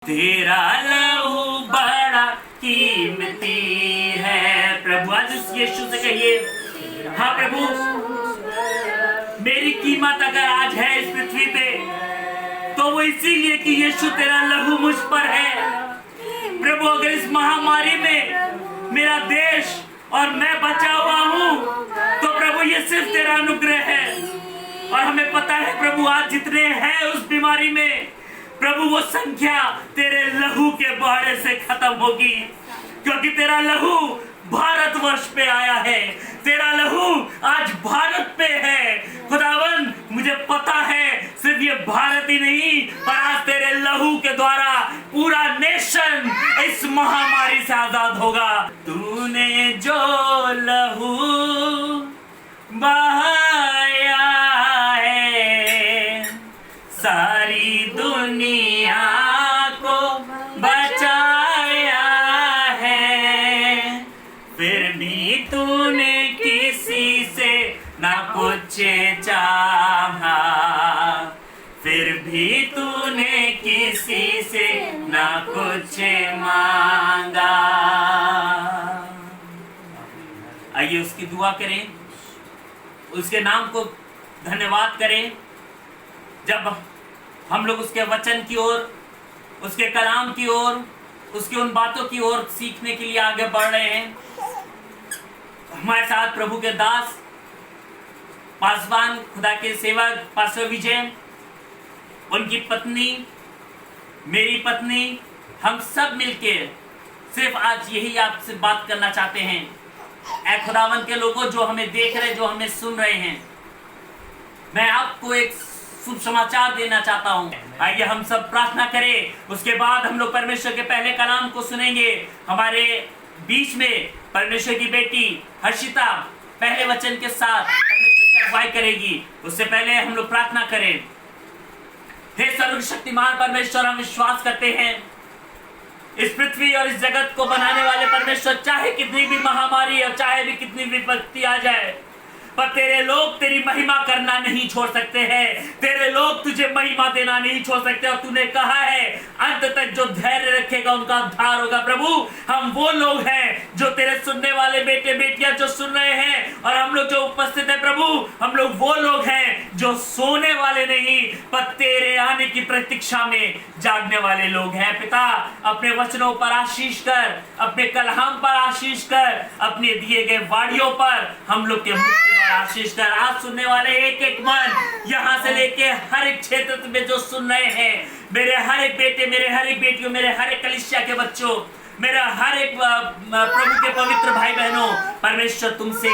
तेरा लहू बड़ा कीमती है। प्रभु आज उस यीशु से कहिए, हाँ प्रभु, मेरी कीमत अगर आज है इस पृथ्वी पे तो वो इसीलिए कि यीशु तेरा लहू मुझ पर है। प्रभु अगर इस महामारी में मेरा देश और मैं बचा हुआ हूँ तो प्रभु ये सिर्फ तेरा अनुग्रह है। और हमें पता है प्रभु आज जितने हैं उस बीमारी में, प्रभु वो संख्या तेरे लहू के बहाने से खत्म होगी, क्योंकि तेरा लहू भारतवर्ष पे आया है, तेरा लहू आज भारत पे है। खुदावन मुझे पता है सिर्फ ये भारत ही नहीं पर आज तेरे लहू के द्वारा पूरा नेशन इस महामारी से आजाद होगा। तूने जो लहू बहाया है सारी दुनिया को बचाया है, फिर भी तूने किसी से ना कुछ चाहा, फिर भी तूने किसी से ना कुछ मांगा। आइए उसकी दुआ करें, उसके नाम को धन्यवाद करें। जब हम लोग उसके वचन की ओर, उसके कलाम की ओर, उसकी उन बातों की ओर सीखने के लिए आगे बढ़ रहे हैं, हमारे साथ प्रभु के दास पासवान खुदा के सेवक पास्टर विजय, उनकी पत्नी, मेरी पत्नी, हम सब मिलके सिर्फ आज यही आपसे बात करना चाहते हैं। ऐ खुदावन के लोगों जो हमें देख रहे, जो हमें सुन रहे हैं, मैं आपको एक शुभ समाचार देना चाहता हूँ। आइए हम सब प्रार्थना करें, उसके बाद हम लोग परमेश्वर के पहले कलाम को सुनेंगे। हमारे बीच में परमेश्वर की बेटी हर्षिता पहले वचन के साथ परमेश्वर की अगुवाई करेगी। उससे पहले हम लोग प्रार्थना करें। हे सर्वशक्तिमान परमेश्वर, हम विश्वास करते हैं इस पृथ्वी और इस जगत को बनाने वाले परमेश्वर, चाहे कितनी भी महामारी और चाहे भी कितनी विपत्ति आ जाए, पर तेरे लोग तेरी महिमा करना नहीं छोड़ सकते हैं, तेरे लोग तुझे महिमा देना नहीं छोड़ सकते। और तूने कहा है अंत तक जो धैर्य रखेगा उनका उद्धार होगा। प्रभु हम वो लोग हैं जो तेरे सुनने वाले बेटे बेटियां जो सुन रहे हैं, और हम लोग जो उपस्थित है प्रभु, हम लोग वो लोग हैं जो सोने वाले नहीं पर तेरे आने की प्रतीक्षा में जागने वाले लोग हैं। पिता अपने वचनों पर आशीष कर, अपने कलाम पर आशीष कर, अपने दिए गए वाणियों पर हम लोग के मुख आशीष कर। आज सुनने वाले एक एक मन, यहाँ से लेके हर एक क्षेत्र में जो सुन रहे हैं, मेरे हर एक बेटे, मेरे हर एक बेटियों, मेरे हर एक कलीसिया के बच्चों, मेरा हर एक प्रभु के पवित्र भाई बहनों, परमेश्वर तुमसे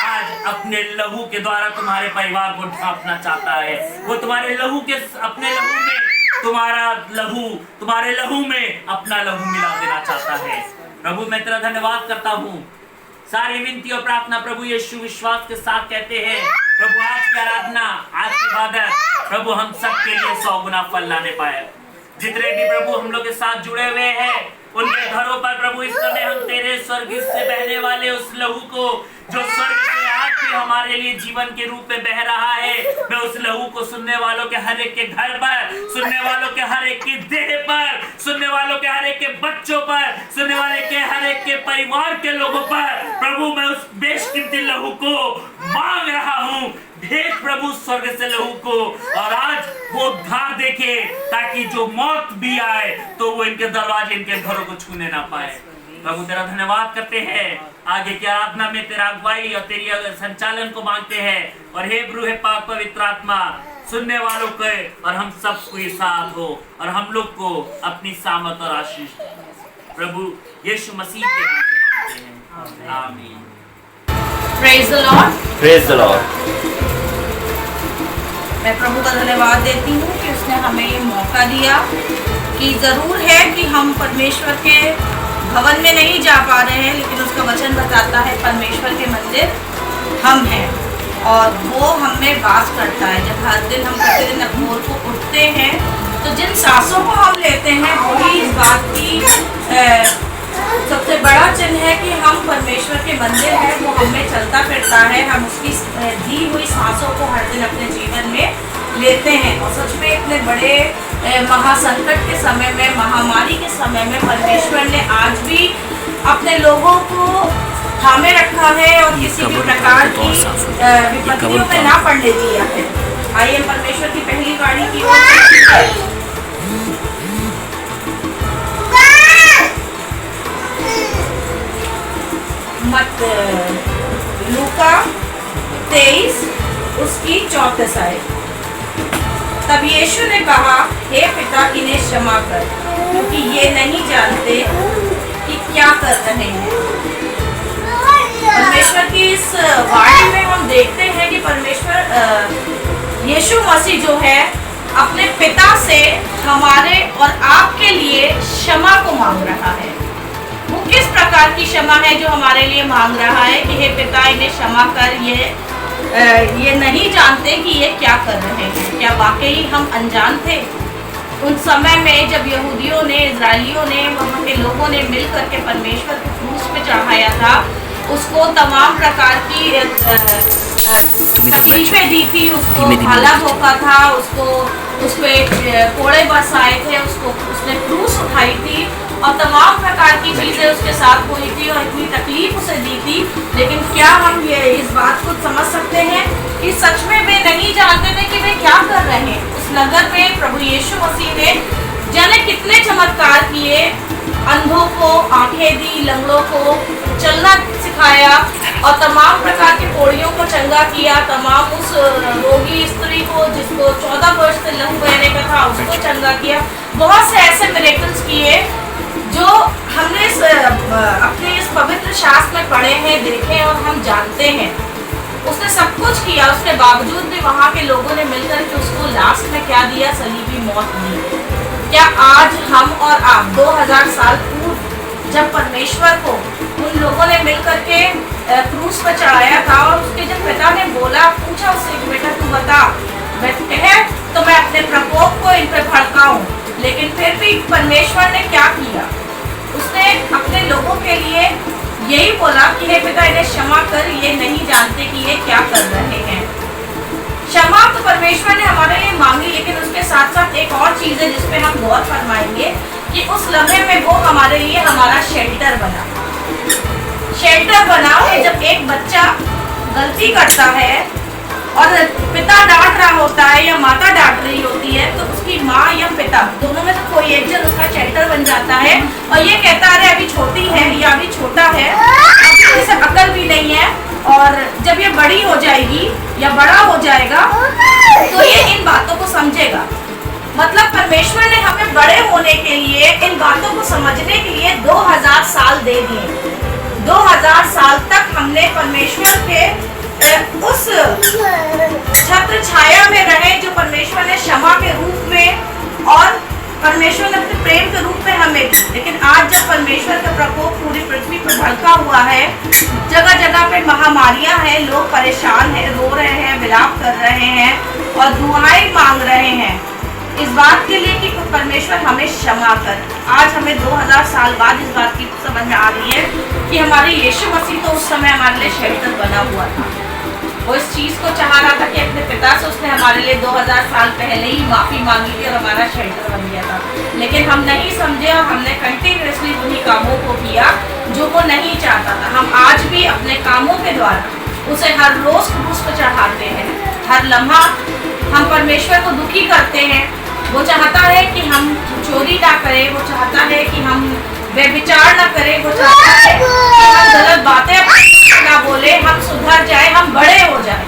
आज अपने लहू के द्वारा तुम्हारे परिवार को ढांपना चाहता है। वो तुम्हारे लहू के, अपने लहू में तुम्हारा लहू, तुम्हारे लहू में अपना लहू मिला देना चाहता है। प्रभु मैं तेरा धन्यवाद करता हूँ। सारी विनती और प्रार्थना प्रभु यीशु विश्वास के साथ कहते हैं। प्रभु आज की आराधना, आज की इबादत प्रभु हम सब के लिए 100 गुना फल लाने पाए। जितने भी प्रभु हम लोग के साथ जुड़े हुए हैं उनके घरों पर प्रभु इस समय हम तेरे स्वर्ग से बहने वाले उस लहू को, जो स्वर्ग से आज भी हमारे लिए जीवन के रूप में बह रहा है, मैं उस लहू को सुनने वालों के हर एक के घर पर, सुनने वालों के हर एक के देह पर, सुनने वालों के हर एक के बच्चों पर, सुनने वाले के हर एक के परिवार के लोगों पर प्रभु मैं उस बेशकीमती लहू को मांग रहा हूँ। भेज प्रभु स्वर्ग से लहू को, और आज वो उद्धार देखे, ताकि जो मौत भी आए तो वो इनके दरवाजे, इनके घरों को छूने ना पाए। प्रभु तेरा धन्यवाद करते हैं। आगे की आराधना में तेरा अगुवाई और तेरी संचालन को मांगते हैं। और हे प्रभु, हे पाक पवित्र आत्मा, सुनने वालों के और हम सबको ये साथ हो, और हम लोग को अपनी सामर्थ और आशीष प्रभु यीशु मसीह के नाम से मांगते हैं, आमीन। Praise the Lord. Praise the Lord. मैं प्रभु का धन्यवाद देती हूँ कि उसने हमें ये मौका दिया, कि ज़रूर है कि हम परमेश्वर के भवन में नहीं जा पा रहे हैं, लेकिन उसका वचन बताता है परमेश्वर के मंदिर हम हैं और वो हम में वास करता है। जब हर दिन हम प्रतिदिन भोर को उठते हैं तो जिन सांसों को हम लेते हैं वही इस बात की सबसे बड़ा चिन्ह है कि हम परमेश्वर के मंदिर हैं। वो हमें चलता फिरता है, हम उसकी दी हुई सांसों को हर दिन अपने जीवन में लेते हैं। और सच में इतने बड़े महासंकट के समय में, महामारी के समय में परमेश्वर ने आज भी अपने लोगों को थामे रखा है और किसी भी प्रकार की विपत्तियों में ना पड़ने दिया है। आइए परमेश्वर की पहली वाणी की ओर मत लूका 23 उसकी 34 आए। तब यीशु ने कहा, हे पिता, इन्हें क्षमा कर, क्योंकि ये नहीं जानते कि क्या कर रहे हैं। परमेश्वर की इस वाणी में हम देखते हैं कि परमेश्वर यीशु मसीह जो है अपने पिता से हमारे और आपके लिए क्षमा को मांग रहा है। वो किस प्रकार की क्षमा है जो हमारे लिए मांग रहा है कि हे पिता, इन्हें क्षमा कर, ये नहीं जानते कि ये क्या कर रहे हैं। क्या वाकई हम अनजान थे? उन समय में जब यहूदियों ने, इजरायलियों ने, वहाँ के लोगों ने मिल करके परमेश्वर को क्रूस पे चढ़ाया था, उसको तमाम प्रकार की तकलीफें दी थी, उसको भाला धोखा था, उसको उस पे कोड़े बरसाए थे, उसने क्रूस उठाई थी और तमाम प्रकार की चीज़ें उसके साथ हुई थी और इतनी तकलीफ उसे दी थी। लेकिन क्या हम ये इस बात को समझ सकते हैं कि सच में वे नहीं जानते थे कि वे क्या कर रहे हैं। उस नगर में प्रभु यीशु मसीह ने जाने कितने चमत्कार किए, अंधों को आंखें दी, लंगड़ों को चलना सिखाया और तमाम प्रकार के कोड़ियों को चंगा किया। तमाम उस रोगी स्त्री को जिसको 14 वर्ष से लहू बहने का था, उसको चंगा किया। बहुत से ऐसे मिरेकल्स किए जो हमने अपने इस पवित्र शास्त्र में पढ़े हैं, देखे हैं और हम जानते हैं। उसने सब कुछ किया, उसके बावजूद भी वहाँ के लोगों ने मिलकर के उसको लास्ट में क्या दिया? सलीबी मौत दी। क्या आज हम और आप 2000 साल पूर्व जब परमेश्वर को उन लोगों ने मिलकर के क्रूस पर चढ़ाया था और उसके जब पिता ने बोला, पूछा उससे कि बेटा तू बता, है तो मैं अपने प्रकोप को इन पर भड़काऊं, लेकिन फिर भी परमेश्वर ने क्या किया? उसने अपने लोगों के लिए यही बोला कि हे पिता, इन्हें क्षमा कर, ये नहीं जानते कि ये क्या कर रहे हैं। क्षमा तो परमेश्वर ने हमारे लिए मांगी, लेकिन उसके साथ साथ एक और चीज है जिसपे हम गौर फरमाएंगे कि उस लम्हे में वो हमारे लिए हमारा शेल्टर बना। शेल्टर बना है जब एक बच्चा गलती करता है और पिता डांट रहा होता है या माता डांट रही होती है, तो उसकी माँ या पिता दोनों में से कोई एक जन उसका शेल्टर बन जाता है और ये कहता है अभी छोटी है या अभी छोटा है, अभी इसे अकल भी नहीं है, और जब ये बड़ी हो जाएगी या बड़ा हो जाएगा तो ये इन बातों को समझेगा। मतलब परमेश्वर ने हमें बड़े होने के लिए, इन बातों को समझने के लिए 2000 साल दे दिए। 2000 साल तक हमने परमेश्वर के उस छत्र छाया में रहे जो परमेश्वर ने क्षमा के रूप में और परमेश्वर ने अपने प्रेम के रूप में हमें दी। लेकिन आज जब परमेश्वर का प्रकोप पूरी पृथ्वी पर भड़का हुआ है, जगह जगह पे महामारियां हैं, लोग परेशान हैं, रो रहे हैं, विलाप कर रहे हैं और दुआएं मांग रहे हैं इस बात के लिए कि परमेश्वर हमें क्षमा कर। आज हमें 2000 साल बाद इस बात की समझ में आ रही है कि हमारे यीशु मसीह तो उस समय हमारे लिए शेल्टर बना हुआ था। वो इस चीज़ को चाह रहा था कि अपने पिता से उसने हमारे लिए 2000 साल पहले ही माफ़ी मांगी थी और हमारा शेल्टर बन गया था। लेकिन हम नहीं समझे और हमने कंटिन्यूसली उन्हीं कामों को किया जो वो नहीं चाहता था। हम आज भी अपने कामों के द्वारा उसे हर रोज़ क्रूस पर चढ़ाते हैं, हर लम्हा हम परमेश्वर को दुखी करते हैं। वो चाहता है कि हम चोरी ना करें, वो चाहता है कि हम व्यभिचार ना करें, वो चाहता है कि हम गलत बातें ना बोले, हम सुधर जाए, हम बड़े हो जाए।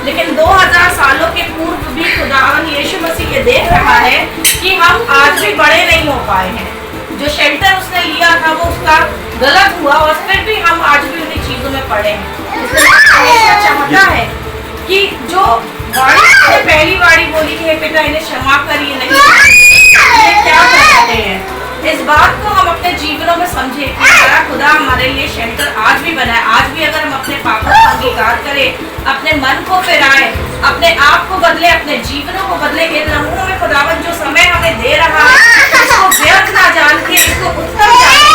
लेकिन 2000 सालों के पूर्व भी खुदावन यीशु मसीह ये देख रहा है कि हम आज भी बड़े नहीं हो पाए हैं। जो शेल्टर उसने लिया था वो उसका गलत हुआ और फिर भी हम आज भी उन्हीं चीज़ों में पड़े हैं। इसलिए चाहता है कि जो वाणी पहली वाणी बोली कि पिता इन्हें क्षमा कर, ये नहीं ये क्या कर रहे हैं, इस बात को हम अपने जीवनों में समझे कि हमारा खुदा हमारे लिए शेल्टर आज भी बना है। आज भी अगर हम अपने पापों का अंगीकार करें, अपने मन को फिराएं, अपने आप को बदले, अपने जीवनों को बदले, इन लम्हों में खुदावन जो समय हमें दे रहा है इसको व्यर्थ ना जान के, इसको उत्तम जाने,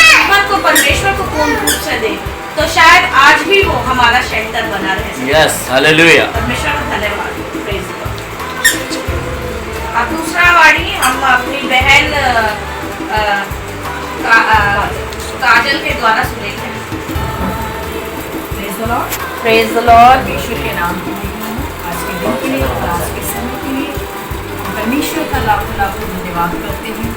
जीवन को परमेश्वर को पूर्ण रूप से दे, तो शायद आज भी वो हमारा शेल्टर बना रहे। Yes, hallelujah. परमेश्वर का धन्यवाद, प्रेज गॉड। अब दूसरा वाणी प्रेज द लॉर्ड। परमेश्वर के नाम के लिए आज के दिन के लिए और आज के समय के लिए हम परमेश्वर का लाखों लाखों धन्यवाद करते हैं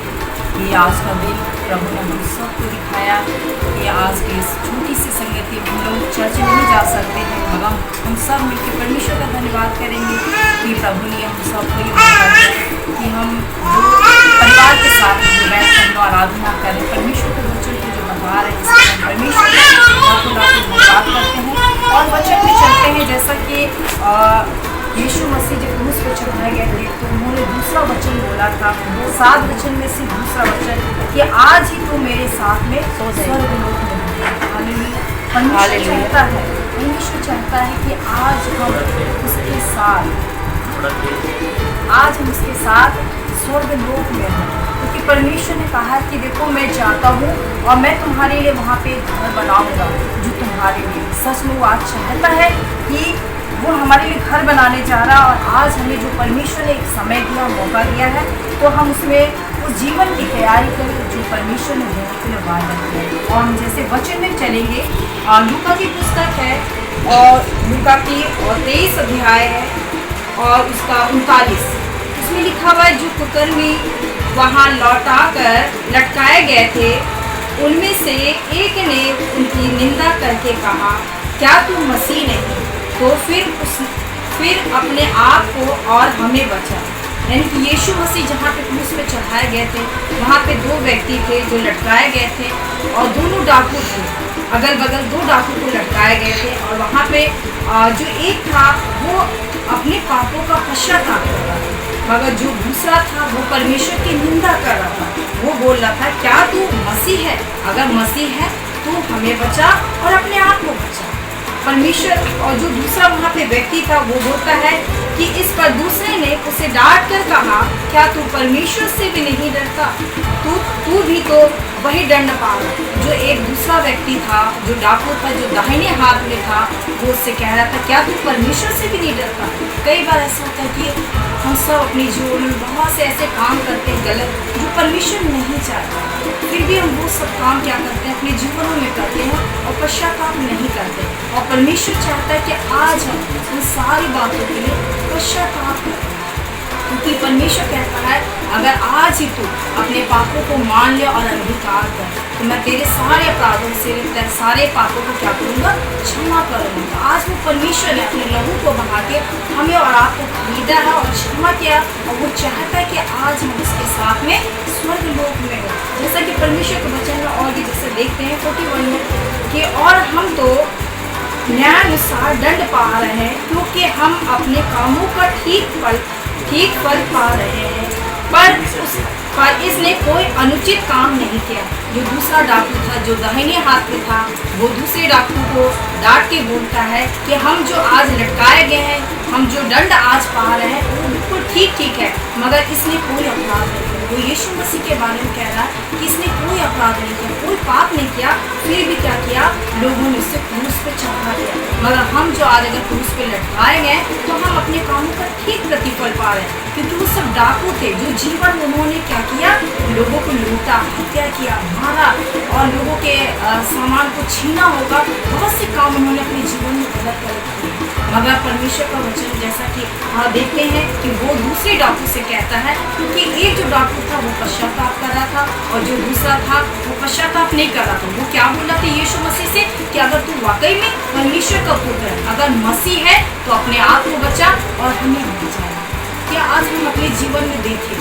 कि आज का दिन प्रभु ने हम सबको दिखाया कि आज की इस छोटी सी संगति में हम लोग चर्च नहीं जा सकते हैं, मगर हम सब मिलकर परमेश्वर का धन्यवाद करेंगे कि प्रभु ने हम सबको ये मौका दिया कि हम परिवार के साथ जो बैठ कर हम आराधना करें, परमेश्वर के वचन को जो बता रहे हैं, इसमें हम परमेश्वर का लाखों लाखों धन्यवाद करते हैं और वचन में चलते हैं। जैसा कि यीशु मसीह जब क्रूस पर चढ़ाए गए थे तो उन्होंने दूसरा वचन बोला था, 7 वचन में से दूसरा वचन कि आज ही तो मेरे साथ में स्वर्ग लोक में हालेलुया। परमेश्वर चाहता है, परमेश्वर चाहता है कि आज हम उसके साथ स्वर्ग लोक में हैं, क्योंकि परमेश्वर ने कहा है कि देखो मैं जाता हूँ और मैं तुम्हारे लिए वहाँ पे घर बनाऊंगा जो तुम्हारे लिए। सच में वो आज चाहता है कि वो हमारे लिए घर बनाने जा रहा है और आज हमें जो परमेश्वर ने एक समय दिया, मौका दिया है, तो हम उसमें उस जीवन की तैयारी करें जो परमेश्वर ने देने के लिए वादा किया है। और हम जैसे वचन में चलेंगे, लूका की पुस्तक है और लूका की 23 अध्याय है और उसका 39, उसमें लिखा हुआ है जो कुकर्मी वहाँ लौटा कर लटकाए गए थे उनमें से एक ने उनकी निंदा करके कहा, क्या तू मसीह नहीं तो फिर अपने आप को और हमें बचा। यानी कि यीशु मसीह जहाँ पे क्रूस पे चढ़ाए गए थे वहाँ पे 2 व्यक्ति थे जो लटकाए गए थे और दोनों डाकू थे, अगल बगल 2 डाकू को लटकाए गए थे और वहाँ पे जो एक था वो अपने पापों का पश्चाताप कर रहा था, मगर जो दूसरा था वो परमेश्वर की निंदा कर रहा था। वो बोल रहा था, क्या तू मसीह है? अगर मसीह है तो हमें बचा और अपने आप को बचा। परमेश्वर और जो दूसरा वहाँ पे व्यक्ति था वो बोलता है कि इस पर दूसरे ने उसे डांट कर कहा, क्या तू परमेश्वर से भी नहीं डरता? तू भी तो वही दंड पागा। जो एक दूसरा व्यक्ति था, जो डाकू था, जो दाहिने हाथ में था, वो उससे कह रहा था, क्या तू परमेश्वर से भी नहीं डरता? कई बार ऐसा होता है कि हम सब अपने जीवन में बहुत से ऐसे काम करते हैं गलत, जो परमेश्वर नहीं चाहता, फिर भी हम वो सब काम क्या करते हैं अपने जीवनों में करते हैं और पश्चाताप नहीं करते। और परमेश्वर चाहता है कि आज हम उन सारी बातों के लिए पश्चाताप करें, क्योंकि परमेश्वर कहता है अगर आज ही तू अपने पापों को मान ले और अंगीकार कर तो मैं तेरे सारे अपराधों से, तेरे सारे पापों को क्या करूँगा? क्षमा करूँगा। आज वो परमेश्वर ने अपने लहू को बहा के हमें और आपको खरीदा है और क्षमा किया और वो चाहता है कि आज हम उसके साथ में स्वर्ग लोक में हो। जैसा कि परमेश्वर के वचन में और भी जैसे देखते हैं 41 में कि और हम तो न्यायानुसार दंड पा रहे हैं क्योंकि हम अपने कामों का ठीक फल पा रहे हैं, पर इसने कोई अनुचित काम नहीं किया। जो दूसरा डाकू था, जो दाहिने हाथ में था, वो दूसरे डाकू को डांट के बोलता है कि हम जो आज लटकाए गए हैं, हम जो दंड आज पा रहे हैं वो बिल्कुल ठीक है, मगर इसने कोई अपराध नहीं किया। वो यीशु मसीह के बारे में कह रहा है कि इसने कोई अपराध नहीं किया, कोई पाप नहीं किया, फिर भी क्या किया? लोगों ने उससे क्रूस पे चढ़ा दिया। मगर हम जो आज अगर क्रूस पे लटकाए गए तो हम अपने कामों का ठीक प्रतिफल पा रहे हैं, क्योंकि वो सब डाकू थे जो जीवन उन्होंने क्या किया? लोगों को लूटा, हत्या किया, मारा और लोगों के सामान को छीना होगा, बहुत से काम उन्होंने अपने जीवन में गलत किए। मगर परमेश्वर का वचन जैसा कि देखते हैं कि वो दूसरे डाकू से कहता है, क्योंकि एक जो डाकू था वो पश्चाताप कर रहा था और जो दूसरा था वो पश्चाताप नहीं कर रहा था। वो क्या बोला था यीशु मसीह से कि अगर तू वाकई में परमेश्वर का पुत्र है, अगर मसीह है तो अपने आप को बचा और हमें बचाया। क्या आज हम अपने जीवन में देखें,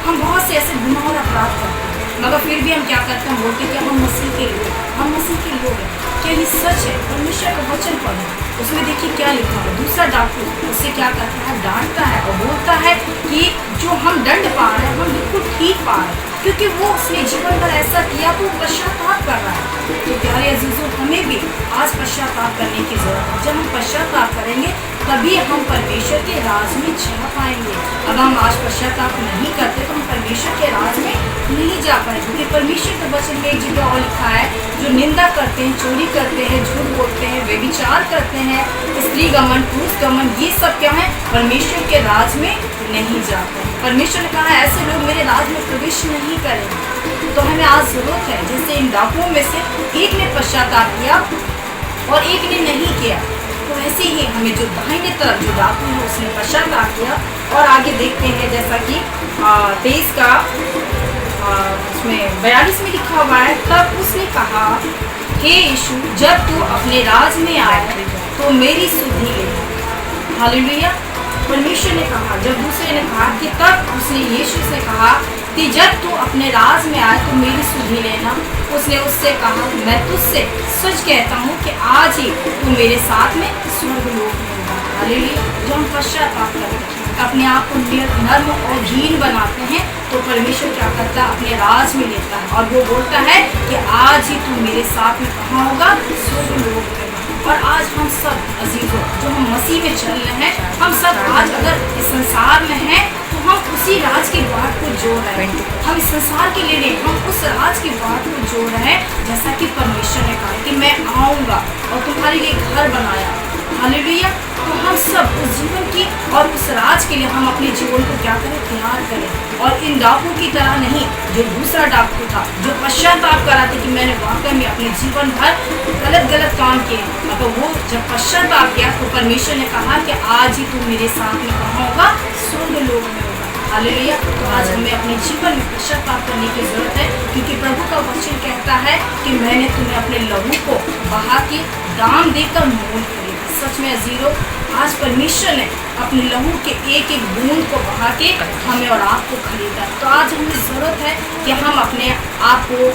हम बहुत से ऐसे गुनाह और अपराध करते हैं, मगर फिर भी हम क्या करते हैं? बोलते हैं कि हम मसीह के लोग, हम मसीह के लोग हैं। क्या ये सच है? परमेश्वर का वचन पढ़ें, उसमें देखिए क्या लिखा है। दूसरा डाकू उससे क्या करता है? डांटता है और बोलता है कि जो हम दंड पा रहे हैं हम बिल्कुल ठीक पा रहे हैं, क्योंकि वो उसने जीवन भर ऐसा किया तो पश्चाताप कर रहा है। तो प्यारे अजीजों, हमें भी आज पश्चाताप करने की जरूरत है। जब हम पश्चाताप करेंगे तभी हम परमेश्वर के राज में जा पाएंगे। अगर हम आज पश्चाताप नहीं करते तो हम परमेश्वर के राज में नहीं जा पाएंगे, क्योंकि परमेश्वर के वचन में एक जगह और लिखा है, जो निंदा करते हैं, चोरी करते हैं, झूठ बोलते हैं, व्यभिचार करते हैं, स्त्री गमन, पुरुष गमन, ये सब क्या है? परमेश्वर के राज में नहीं जाते। परमेश्वर ने कहा ऐसे लोग मेरे राज में प्रवेश नहीं करेंगे। तो हमें आज जरूरत है, जैसे इन डाकुओं में से एक ने पश्चाताप किया और एक ने नहीं किया, तो वैसे ही हमें जो दाहिने तरफ जो डाकू है उसने पश्चाताप किया। और आगे देखते हैं जैसा कि 23 का उसमें 42 में लिखा हुआ है, तब उसने कहा, हे यीशु, जब तू अपने राज में आए तो मेरी सुधि ले। हालेलुया। परमेश्वर ने कहा, जब दूसरे ने कहा कि तब उसने यीशु से कहा कि जब तू अपने राज में आए तो मेरी सुधि लेना। उसने उससे कहा, मैं तुझसे सच कहता हूँ कि आज ही तू मेरे साथ में स्वर्गलोक में होगा। हालेलुया। जब हम पश्चाताप करते हैं, अपने आप को नर्म और दीन बनाते हैं, तो परमेश्वर क्या करता है, अपने राज में लेता है और वो बोलता है कि आज ही तू मेरे साथ में कहाँ होगा, स्वर्गलोक में। और आज हम सब अजीजों जो हम मसीह में चल रहे हैं, हम सब आज अगर इस संसार में हैं तो हम उसी राज की बात को जोड़ रहे हैं। हम इस संसार के लिए नहीं, हम उस राज की बात को जोड़ रहे हैं, जैसा कि परमेश्वर ने कहा कि मैं आऊँगा और तुम्हारे लिए घर बनाया। हालेलुया। तो हम सब उस जीवन की और उस राज के लिए हम अपने जीवन को क्या करें, तैयार करें। और इन डाकू की तरह नहीं, जो दूसरा डाकू था जो पश्चाताप करा था कि मैंने वाकई में अपने जीवन भर गलत काम किए, तो वो जब पश्चाताप किया तो परमेश्वर ने कहा कि आज ही तू मेरे साथ में कहाँ होगा, स्वर्गलोक में होगा। हालेलुया। तो आज हमें अपने जीवन में पश्चाताप करने की जरूरत है, क्योंकि प्रभु का वचन कहता है कि मैंने तुम्हें अपने लहू को बहा के दाम देकर मोल खरीदा। सच में अजीजों, आज परमेश्वर ने अपने लहू के एक एक बूंद को बहा के हमें और आपको खरीदा। तो आज हमें ज़रूरत है कि हम अपने आप को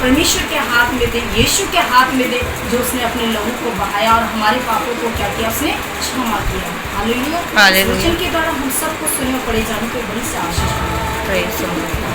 परमेश्वर के हाथ में दें, यीशु के हाथ में दें, जो उसने अपने लहू को बहाया और हमारे पापों को क्या किया, उसने क्षमा किया। हालेलुया। वचन के द्वारा हम सबको सुने और पढ़े जाने को बड़ी से आशीष मिली।